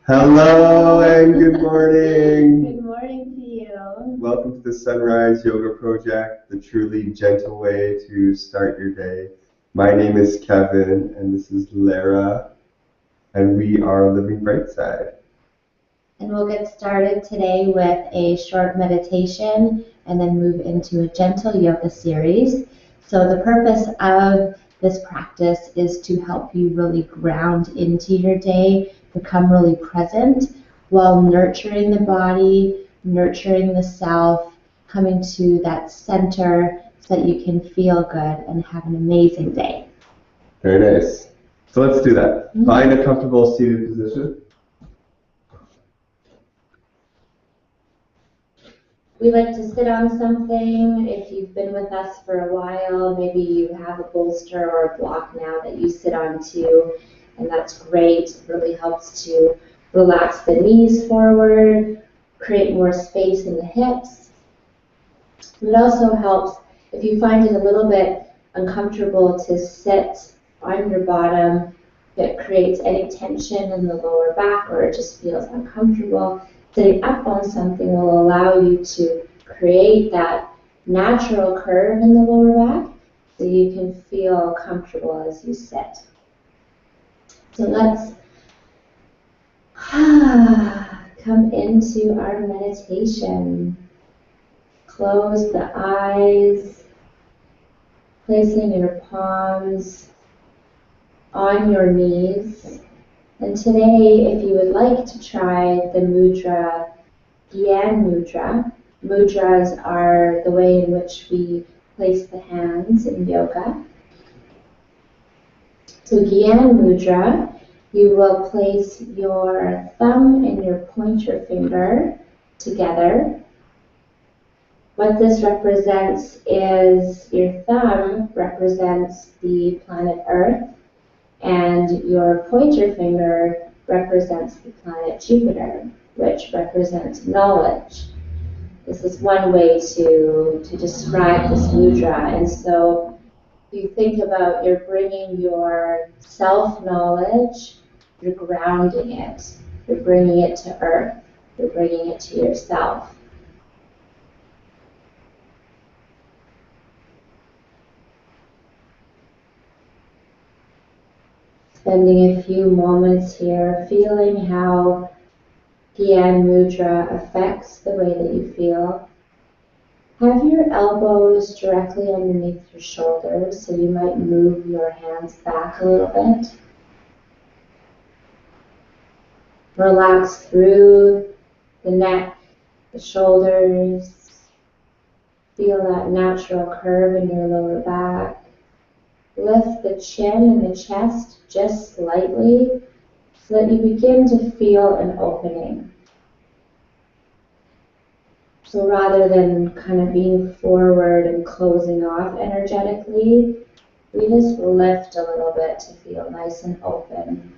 Hello and good morning. Good morning to you. Welcome to the Sunrise Yoga Project, the truly gentle way to start your day. My name is Kevin and this is Lara, and we are Living Brightside. And we'll get started today with a short meditation and then move into a gentle yoga series. So the purpose of this practice is to help you really ground into your day, become really present while nurturing the body, nurturing the self, coming to that center so that you can feel good and have an amazing day. Very nice. So let's do that. Find a comfortable seated position. We like to sit on something. If you've been with us for a while, maybe you have a bolster or a block now that you sit on too, and that's great. It really helps to relax the knees forward, create more space in the hips. It also helps if you find it a little bit uncomfortable to sit on your bottom, if it creates any tension in the lower back or it just feels uncomfortable. Sitting up on something will allow you to create that natural curve in the lower back so you can feel comfortable as you sit. So let's come into our meditation. Close the eyes, placing your palms on your knees. And today, if you would like to try the mudra, Gyan Mudra. Mudras are the way in which we place the hands in yoga. So Gyan Mudra, you will place your thumb and your pointer finger together. What this represents is your thumb represents the planet Earth, and your pointer finger represents the planet Jupiter, which represents knowledge. This is one way to describe this mudra. And so you think about you're bringing your self-knowledge, you're grounding it, you're bringing it to earth, you're bringing it to yourself. Spending a few moments here feeling how Gyan Mudra affects the way that you feel. Have your elbows directly underneath your shoulders, so you might move your hands back a little bit. Relax through the neck, the shoulders. Feel that natural curve in your lower back. Lift the chin and the chest just slightly so that you begin to feel an opening. So rather than kind of being forward and closing off energetically, we just lift a little bit to feel nice and open.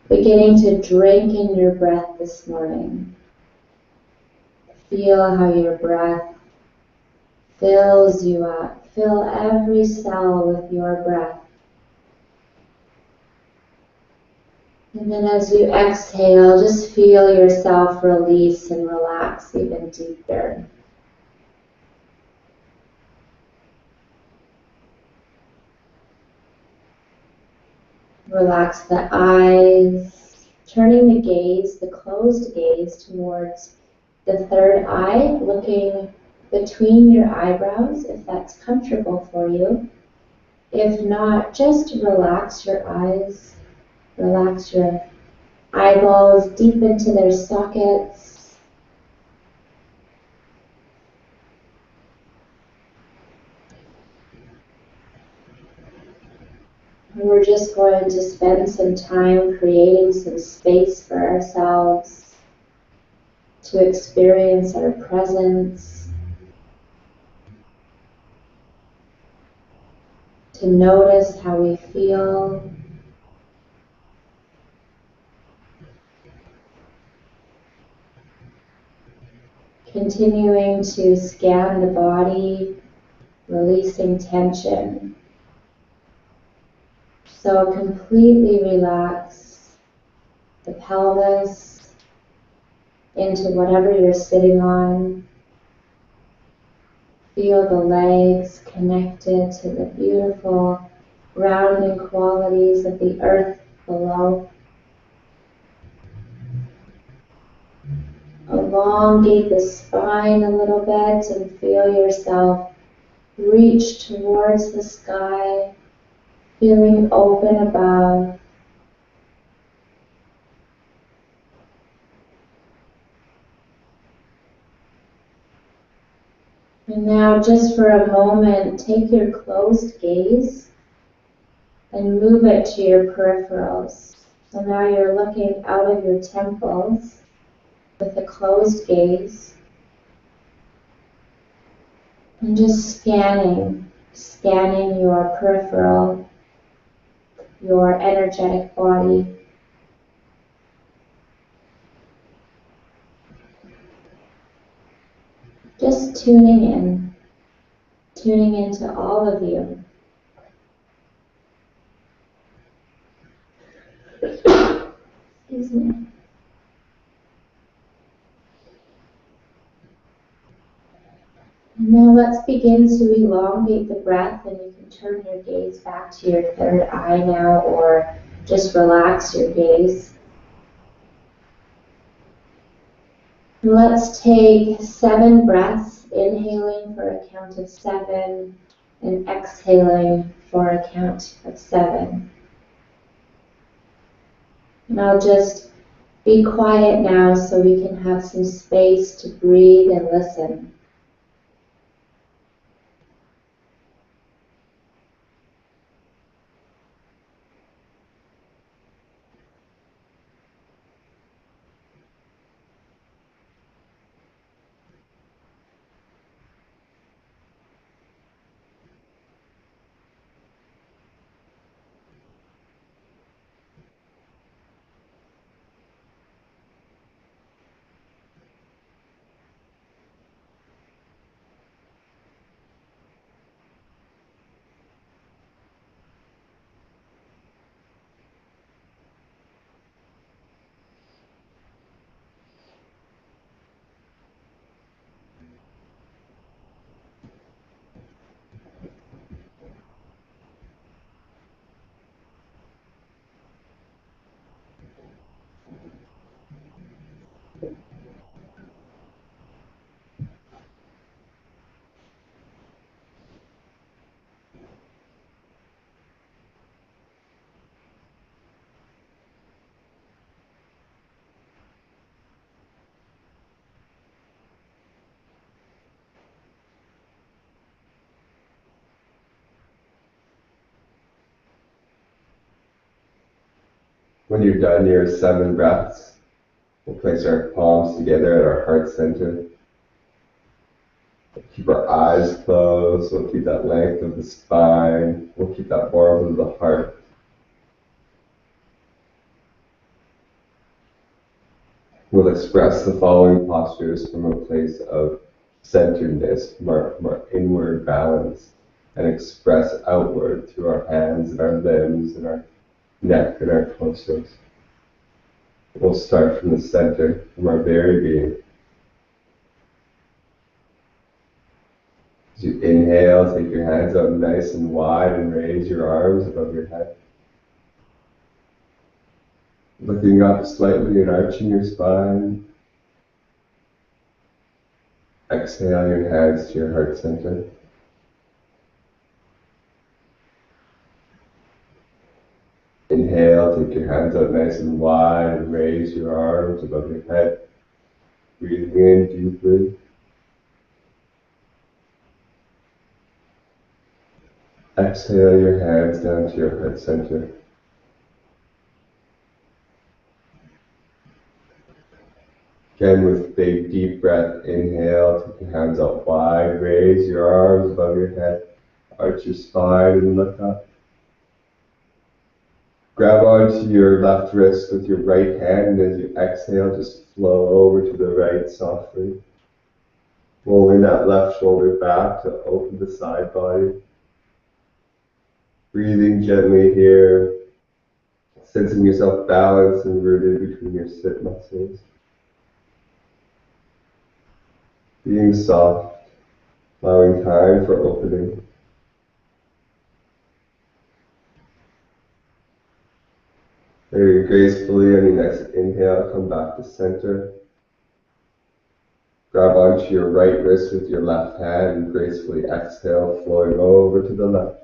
Beginning to drink in your breath this morning. Feel how your breath fills you up. Fill every cell with your breath. And then as you exhale, just feel yourself release and relax even deeper. Relax the eyes, turning the gaze, the closed gaze, towards the third eye, looking between your eyebrows if that's comfortable for you. If not, just relax your eyes, relax your eyeballs deep into their sockets. And we're just going to spend some time creating some space for ourselves to experience our presence, to notice how we feel. Continuing to scan the body, releasing tension. So completely relax the pelvis into whatever you're sitting on. Feel the legs connected to the beautiful grounding qualities of the earth below. Elongate the spine a little bit and feel yourself reach towards the sky, feeling open above. And now just for a moment, take your closed gaze and move it to your peripherals. So now you're looking out of your temples with a closed gaze and just scanning your peripheral, your energetic body. Just tuning into all of you. Excuse me. Now let's begin to elongate the breath, and you can turn your gaze back to your third eye now, or just relax your gaze. Let's take 7 breaths, inhaling for a count of 7 and exhaling for a count of 7. And I'll just be quiet now so we can have some space to breathe and listen. When you're done your 7 breaths, we'll place our palms together at our heart center. Keep our eyes closed. We'll keep that length of the spine. We'll keep that warmth of the heart. We'll express the following postures from a place of centeredness, from our inward balance, and express outward through our hands and our limbs and our neck and our torsos. We'll start from the center, from our very being. As you inhale, take your hands out nice and wide and raise your arms above your head. Looking up slightly and arching your spine. Exhale your hands to your heart center. Inhale, take your hands out nice and wide and raise your arms above your head. Breathing in deeply. Exhale your hands down to your heart center. Again, with big deep breath, inhale, take your hands out wide, raise your arms above your head, arch your spine and look up. Grab onto your left wrist with your right hand, and as you exhale, just flow over to the right softly. Rolling that left shoulder back to open the side body. Breathing gently here. Sensing yourself balanced and rooted between your sit muscles. Being soft, allowing time for opening. Very gracefully on your next inhale, come back to center. Grab onto your right wrist with your left hand and gracefully exhale, flowing over to the left.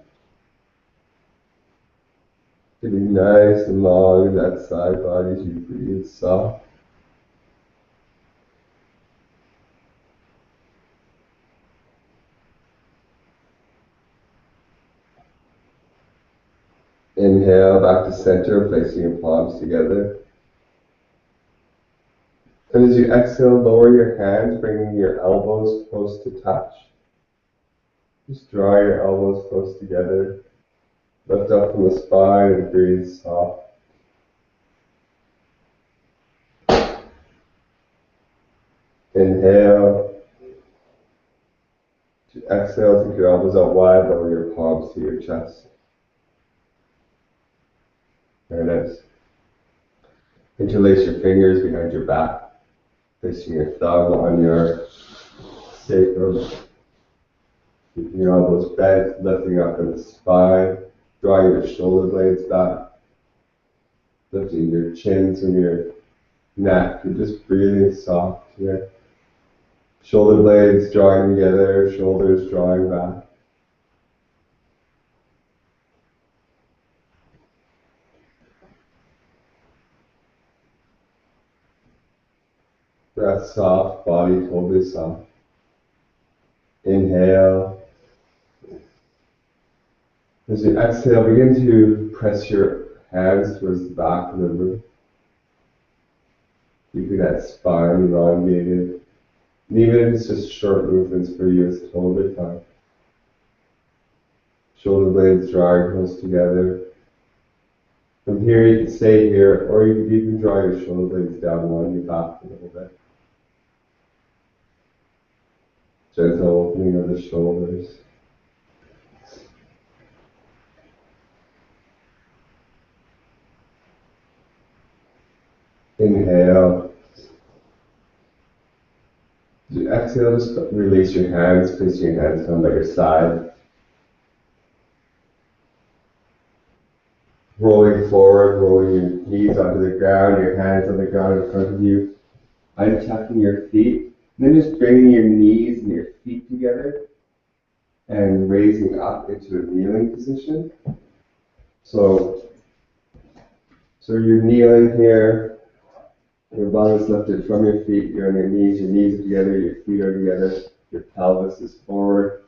Getting nice and long in that side body as you breathe soft. Inhale back to center, placing your palms together. And as you exhale, lower your hands, bringing your elbows close to touch. Just draw your elbows close together. Lift up from the spine and breathe soft. Inhale. To exhale, take your elbows out wide, lower your palms to your chest. Very nice. Interlace your fingers behind your back, placing your thumb on your sacrum. Keeping your elbows bent, lifting up in the spine, drawing your shoulder blades back, lifting your chin from your neck, and just breathing soft here. Shoulder blades drawing together, shoulders drawing back. Breath soft, body totally soft. Inhale. As you exhale, begin to press your hands towards the back of the room. Keeping that spine elongated. And even if it's just short movements for you, it's totally fine. Shoulder blades drawing close together. From here, you can stay here, or you can even draw your shoulder blades down along your back a little bit. Gentle opening of the shoulders. Inhale. As you exhale, just release your hands, placing your hands down by your side. Rolling forward, rolling your knees onto the ground, your hands on the ground in front of you. Untucking your feet, and then just bringing your knees and your feet together and raising up into a kneeling position. So you're kneeling here, your bum is lifted from your feet, you're on your knees are together, your feet are together, your pelvis is forward,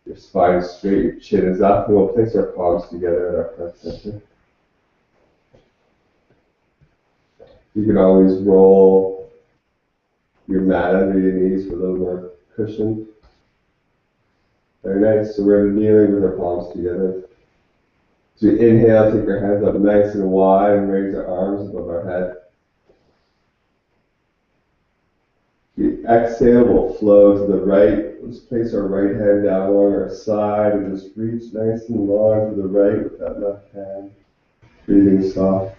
your spine is straight, your chin is up, and we'll place our palms together at our front center. You can always roll your mat under your knees for a little more cushion. Very nice. So we're kneeling with our palms together. So you inhale, take our hands up nice and wide and raise our arms above our head. The exhale will flow to the right. Let's place our right hand down along our side and just reach nice and long to the right with that left hand. Breathing soft.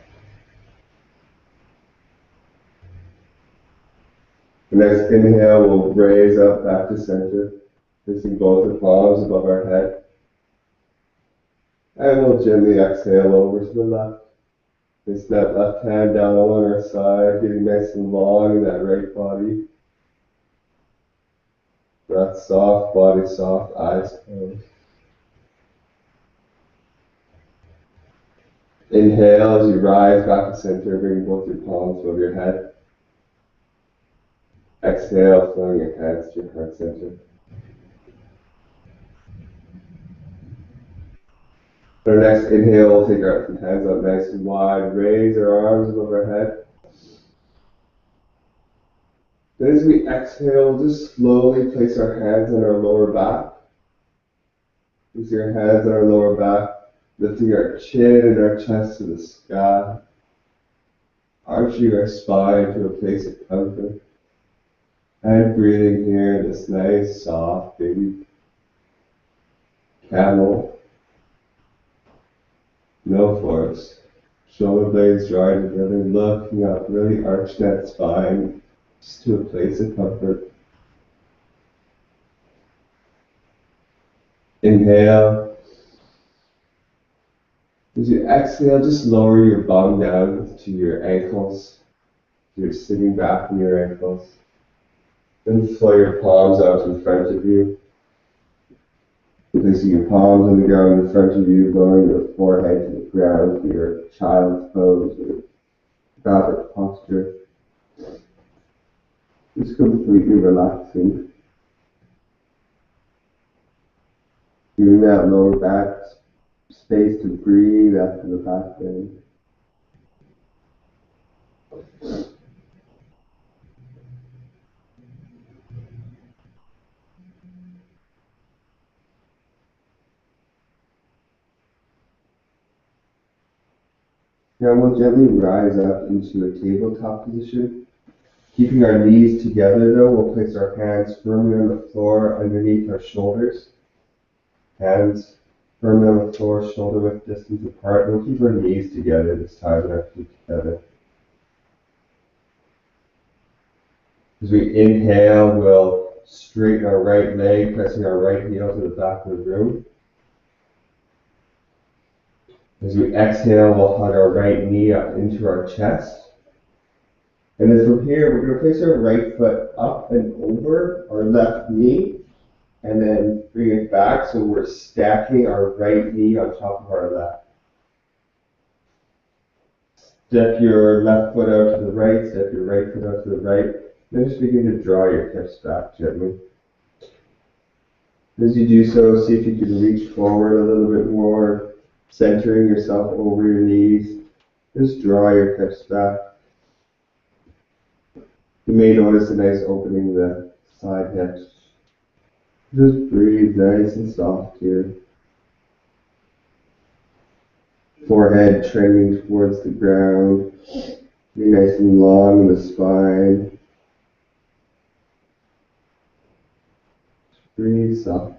The next inhale, we'll raise up back to center, placing both the palms above our head. And we'll gently exhale over to the left. Place that left hand down along our side, getting nice and long in that right body. Breath soft, body soft, eyes closed. Inhale as you rise back to center, bring both your palms above your head. Exhale, flowing your hands to your heart center. For our next inhale, we'll take our hands up nice and wide, raise our arms above our head. Then as we exhale, we'll just slowly place our hands on our lower back. Placing our hands on our lower back, lifting our chin and our chest to the sky, arching our spine to a place of comfort. And breathing here, this nice, soft, baby camel. No force. Shoulder blades drawing together, looking up, really arch that spine, just to a place of comfort. Inhale. As you exhale, just lower your bum down to your ankles. You're sitting back on your ankles. Then flow your palms out in front of you. Placing your palms on the ground in front of you, lowering your forehead to the ground for your child's pose or rabbit posture. Just completely relaxing. Giving that lower back space to breathe after the back bend. Now we'll gently rise up into a tabletop position. Keeping our knees together though, we'll place our hands firmly on the floor underneath our shoulders. Hands firmly on the floor, shoulder width distance apart. We'll keep our knees together this time, our feet together. As we inhale, we'll straighten our right leg, pressing our right heel to the back of the room. As we exhale, we'll hug our right knee up into our chest. And then from here, we're going to place our right foot up and over our left knee, and then bring it back so we're stacking our right knee on top of our left. Step your left foot out to the right, step your right foot out to the right. Then just begin to draw your hips back gently. As you do so, see if you can reach forward a little bit more, centering yourself over your knees. Just draw your hips back. You may notice a nice opening in the side hips. Just breathe nice and soft here. Forehead trending towards the ground. Be nice and long in the spine. Just breathe soft.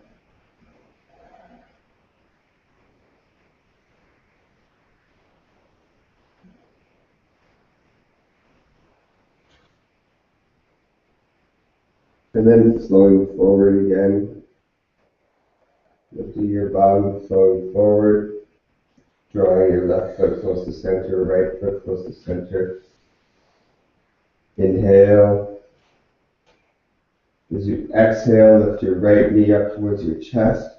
And then flowing forward again. Lifting your bottom, flowing forward. Drawing your left foot close to center, right foot close to center. Inhale. As you exhale, lift your right knee up towards your chest.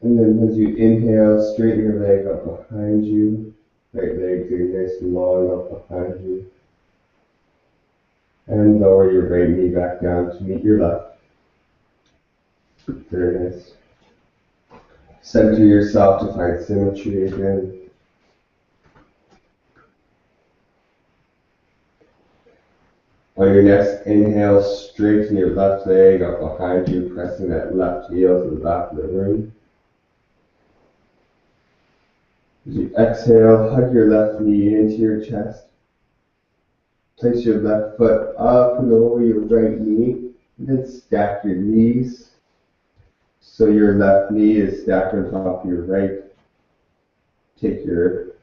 And then as you inhale, straighten your leg up behind you. Right leg getting nice and long up behind you. And lower your right knee back down to meet your left. Very nice. Center yourself to find symmetry again. On your next inhale, straighten your left leg up behind you, pressing that left heel to the back of the room. As you exhale, hug your left knee into your chest. Place your left foot up and over your right knee, and then stack your knees. So your left knee is stacked on top of your right. Take your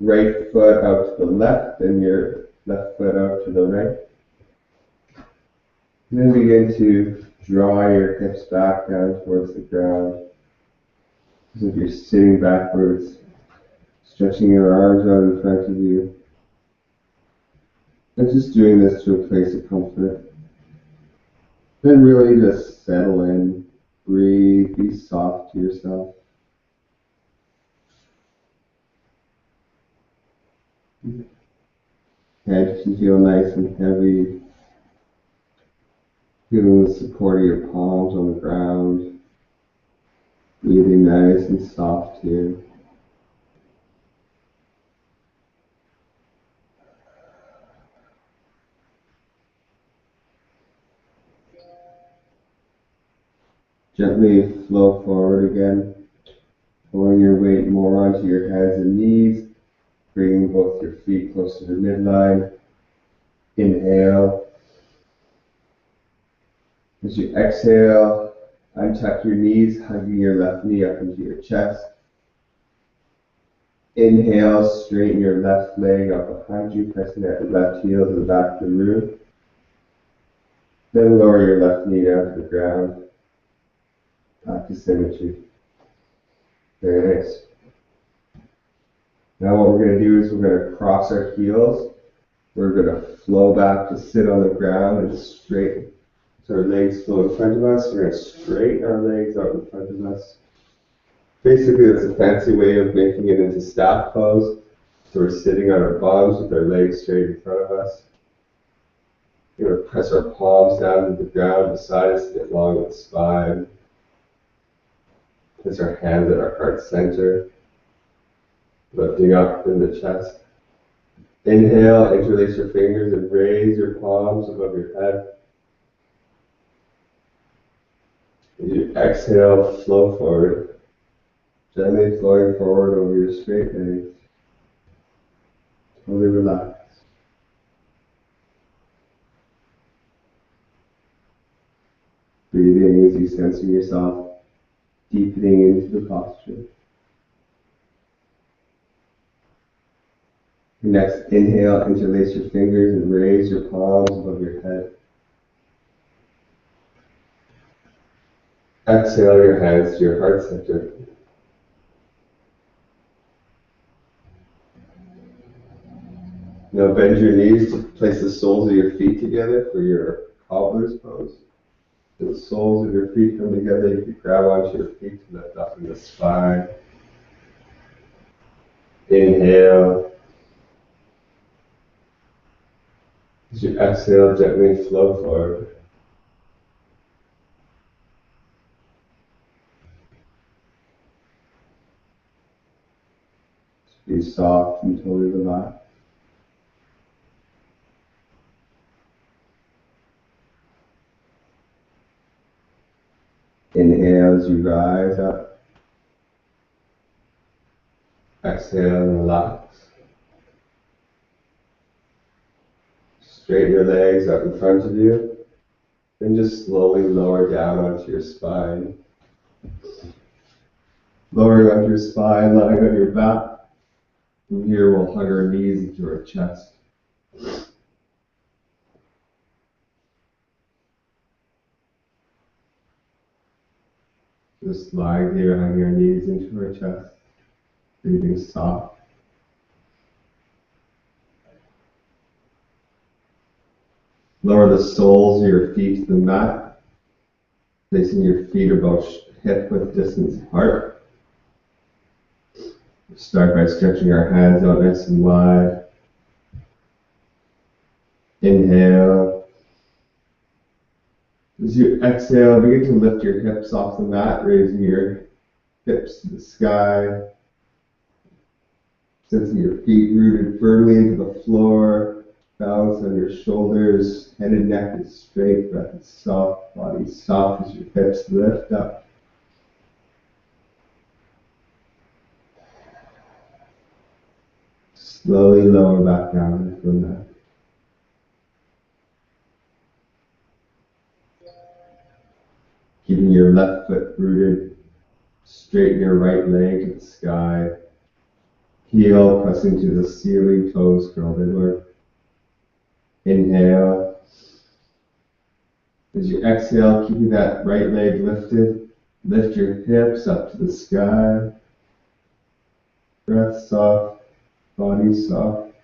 right foot out to the left and your left foot out to the right. And then begin to draw your hips back down towards the ground. As if you're sitting backwards, stretching your arms out in front of you. And just doing this to a place of comfort. Then really just settle in. Breathe, be soft to yourself. Head can feel nice and heavy. Feeling the support of your palms on the ground. Breathing nice and soft here. Gently flow forward again, pulling your weight more onto your hands and knees, bringing both your feet close to the midline. Inhale. As you exhale, untuck your knees, hugging your left knee up into your chest. Inhale, straighten your left leg up behind you, pressing that left heel to the back of the room. Then lower your left knee down to the ground. Back to symmetry. Very nice. Now what we're going to do is we're going to cross our heels. We're going to flow back to sit on the ground and straighten. So our legs flow in front of us. We're going to straighten our legs out in front of us. Basically, that's a fancy way of making it into staff pose. So we're sitting on our bums with our legs straight in front of us. We're going to press our palms down to the ground beside us to get long with the spine. Place our hands at our heart center, lifting up in the chest. Inhale, interlace your fingers and raise your palms above your head. As you exhale, flow forward, gently flowing forward over your straight legs. Totally relax. Breathing as you center yourself, deepening into the posture. Next, inhale, interlace your fingers and raise your palms above your head. Exhale your hands to your heart center. Now bend your knees to place the soles of your feet together for your cobbler's pose. So the soles of your feet come together, you can grab onto your feet to lift up in the spine. Inhale. As you exhale, gently flow forward. Be soft and totally relaxed. Inhale as you rise up. Exhale and relax. Straighten your legs out in front of you. Then just slowly lower down onto your spine. Lowering onto your spine, lying on your back. From here we'll hug our knees into our chest. Just lying here, hugging our knees into our chest. Breathing soft. Lower the soles of your feet to the mat, placing your feet about hip-width distance apart. Start by stretching our hands out nice and wide. Inhale. As you exhale, begin to lift your hips off the mat, raising your hips to the sky. Sensing your feet rooted firmly into the floor. Balance on your shoulders, head and neck is straight, breath is soft, body soft as your hips lift up. Slowly lower back down into the mat. Keeping your left foot rooted, straighten your right leg to the sky. Heel pressing to the ceiling, toes curled inward. Inhale. As you exhale, keeping that right leg lifted, lift your hips up to the sky. Breath soft, body soft.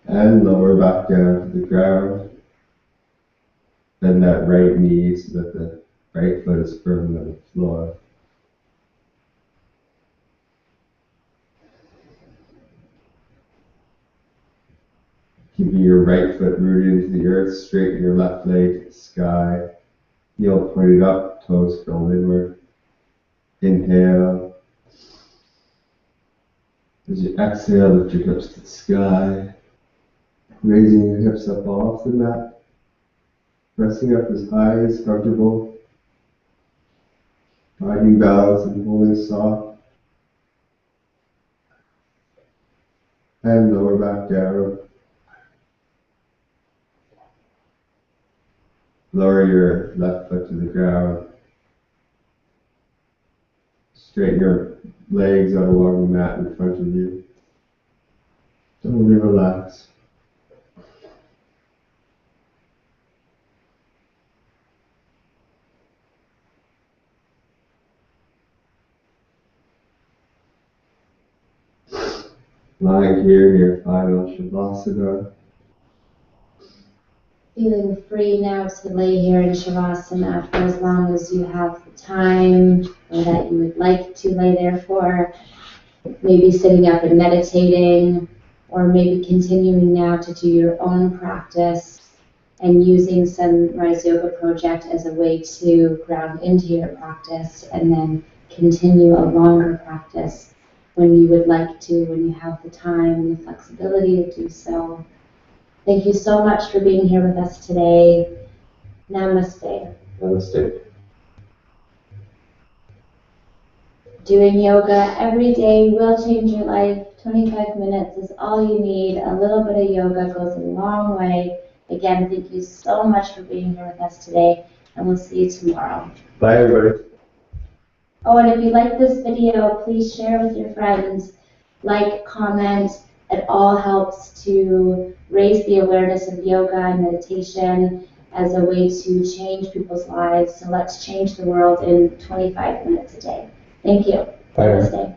And lower back down to the ground. Bend that right knee so that the right foot is firm on the floor. Keeping your right foot rooted into the earth, straighten your left leg to the sky. Heel pointed up, toes curled inward. Inhale. As you exhale, lift your hips to the sky. Raising your hips up off the mat. Pressing up as high as comfortable. Finding balance and holding soft. And lower back down. Lower your left foot to the ground. Straighten your legs out along the mat in front of you. Totally relax. Lying here in your final Shavasana. Feeling free now to lay here in Shavasana for as long as you have the time or that you would like to lay there for. Maybe sitting up and meditating, or maybe continuing now to do your own practice and using Sunrise Yoga Project as a way to ground into your practice and then continue a longer practice when you would like to, when you have the time and the flexibility to do so. Thank you so much for being here with us today. Namaste. Namaste. Doing yoga every day will change your life. 25 minutes is all you need. A little bit of yoga goes a long way. Again, thank you so much for being here with us today, and we'll see you tomorrow. Bye, everybody. Oh, and if you like this video, please share with your friends. Like, comment. It all helps to raise the awareness of yoga and meditation as a way to change people's lives. So let's change the world in 25 minutes a day. Thank you. Bye. Namaste.